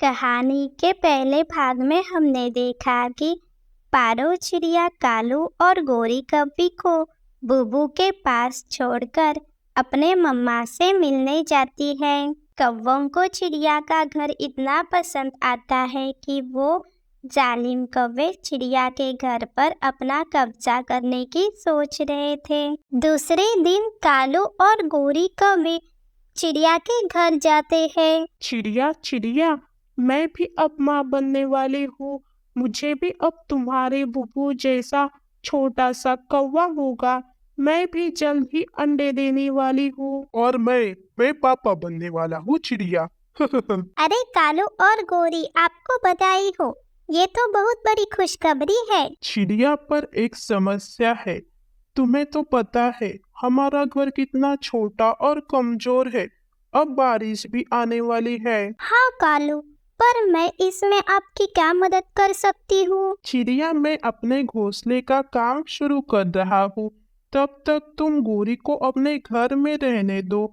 कहानी के पहले भाग में हमने देखा कि पारो चिड़िया कालू और गोरी कव्वी को बुबू के पास छोड़कर अपने मम्मा से मिलने जाती है। कौवों को चिड़िया का घर इतना पसंद आता है कि वो जालिम कौवे चिड़िया के घर पर अपना कब्जा करने की सोच रहे थे। दूसरे दिन कालू और गोरी कौवे चिड़िया के घर जाते हैं। चिड़िया चिड़िया, मैं भी अब माँ बनने वाली हूँ। मुझे भी अब तुम्हारे बुबू जैसा छोटा सा कौवा होगा। मैं भी जल्द ही अंडे देने वाली हूँ। और मैं पापा बनने वाला हूँ चिड़िया। अरे कालू और गोरी, आपको बधाई हो, ये तो बहुत बड़ी खुशखबरी है। चिड़िया, पर एक समस्या है। तुम्हें तो पता है हमारा घर कितना छोटा और कमजोर है। अब बारिश भी आने वाली है। हाँ कालू, पर मैं इसमें आपकी क्या मदद कर सकती हूँ? चिड़िया, मैं अपने घोंसले का काम शुरू कर रहा हूँ। तब तक तुम गोरी को अपने घर में रहने दो,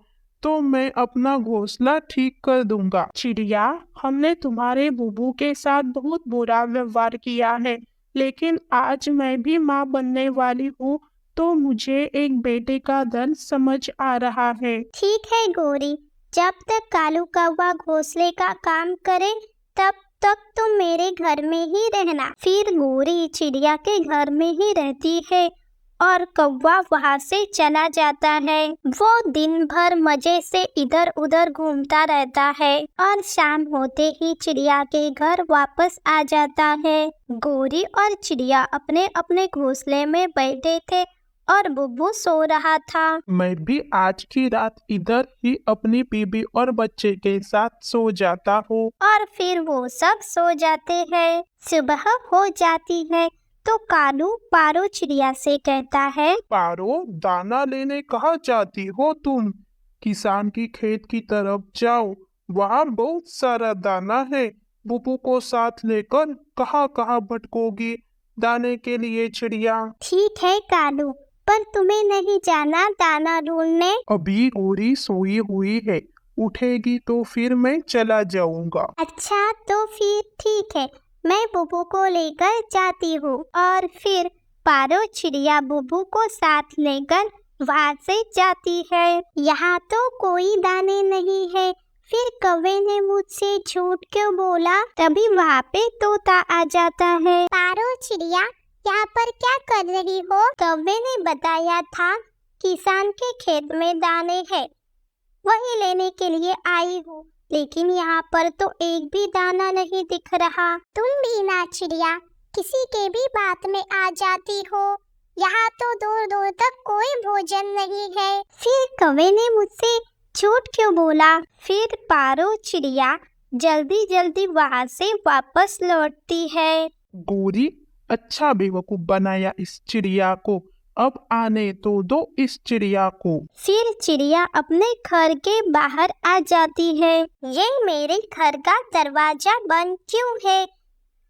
तो मैं अपना घोंसला ठीक कर दूंगा। चिड़िया, हमने तुम्हारे बुबू के साथ बहुत बुरा व्यवहार किया है, लेकिन आज मैं भी माँ बनने वाली हूँ, तो मुझे एक बेटे का दर्द समझ आ रहा है। ठीक है गोरी, जब तक कालू कौवा घोंसले का काम करे तब तक तुम मेरे घर में ही रहना। फिर गोरी चिड़िया के घर में ही रहती है और कौवा वहाँ से चला जाता है। वो दिन भर मजे से इधर उधर घूमता रहता है और शाम होते ही चिड़िया के घर वापस आ जाता है। गोरी और चिड़िया अपने अपने घोंसले में बैठे थे और बुब्बू सो रहा था। मैं भी आज की रात इधर ही अपनी बीबी और बच्चे के साथ सो जाता हूँ। और फिर वो सब सो जाते हैं। सुबह हो जाती है तो कालू पारो चिड़िया से कहता है, पारो, दाना लेने कहाँ जाती हो तुम? किसान की खेत की तरफ जाओ, वहाँ बहुत सारा दाना है। बुबू को साथ लेकर कहाँ कहाँ भटकोगी दाने के लिए चिड़िया? ठीक है कालू, पर तुम्हें नहीं जाना दाना ढूंढने। अभी गोरी सोई हुई है, उठेगी तो फिर मैं चला जाऊंगा। अच्छा, तो फिर ठीक है, मैं बुबू को लेकर जाती हूँ। और फिर पारो चिड़िया बुबू को साथ लेकर वहाँ से जाती है। यहाँ तो कोई दाने नहीं है। फिर कौवे ने मुझसे झूठ क्यों बोला? तभी वहाँ पे तोता आ जाता है। पारो चिड़िया, यहाँ पर क्या कर रही हो? कौवे ने बताया था किसान के खेत में दाने हैं, वही लेने के लिए आई हूँ, लेकिन यहाँ पर तो एक भी दाना नहीं दिख रहा। तुम भी ना चिड़िया, किसी के भी बात में आ जाती हो। यहाँ तो दूर दूर तक कोई भोजन नहीं है। फिर कौवे ने मुझसे झूठ क्यों बोला? फिर पारो चिड़िया जल्दी जल्दी वहाँ से वापस लौटती है। गोरी, अच्छा बेवकूफ बनाया इस चिड़िया को। अब आने तो दो इस चिड़िया को। फिर चिड़िया अपने घर के बाहर आ जाती है। ये मेरे घर का दरवाजा बंद क्यों है?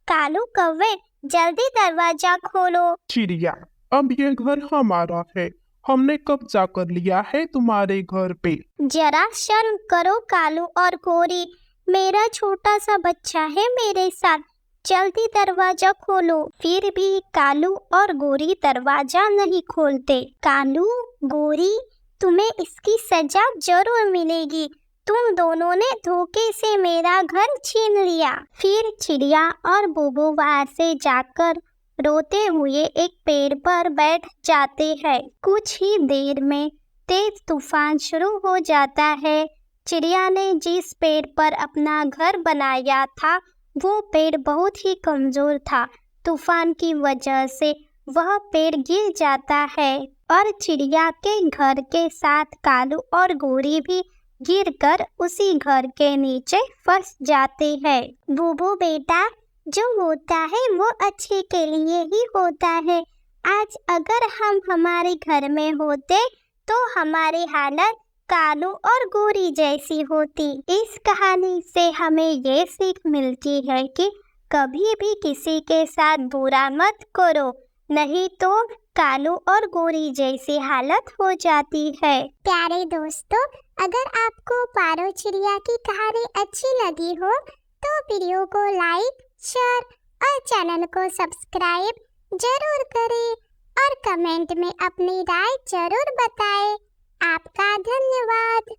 कालू कौवे, जल्दी दरवाजा खोलो। चिड़िया, अब ये घर हमारा है। हमने कब्जा कर लिया है तुम्हारे घर पे। जरा शर्म करो कालू और गोरी, मेरा छोटा सा बच्चा है मेरे साथ, जल्दी दरवाजा खोलो। फिर भी कालू और गोरी दरवाजा नहीं खोलते। कालू, गोरी, तुम्हें इसकी सजा जरूर मिलेगी। तुम दोनों ने धोखे से मेरा घर छीन लिया। फिर चिड़िया और बुबू वहाँ से जाकर रोते हुए एक पेड़ पर बैठ जाते हैं। कुछ ही देर में तेज तूफान शुरू हो जाता है। चिड़िया ने जिस पेड़ पर अपना घर बनाया था वो पेड़ बहुत ही कमजोर था। तूफान की वजह से वह पेड़ गिर जाता है और चिड़िया के घर के साथ कालू और गोरी भी गिरकर उसी घर के नीचे फंस जाते हैं। बुबू बेटा, जो होता है वो अच्छे के लिए ही होता है। आज अगर हम हमारे घर में होते तो हमारी हालत कालू और गोरी जैसी होती। इस कहानी से हमें ये सीख मिलती है कि कभी भी किसी के साथ बुरा मत करो, नहीं तो कालू और गोरी जैसी हालत हो जाती है। प्यारे दोस्तों, अगर आपको पारो चिड़िया की कहानी अच्छी लगी हो तो तो वीडियो को लाइक, शेयर और चैनल को सब्सक्राइब जरूर करें और कमेंट में अपनी राय जरूर बताएं। आपका धन्यवाद।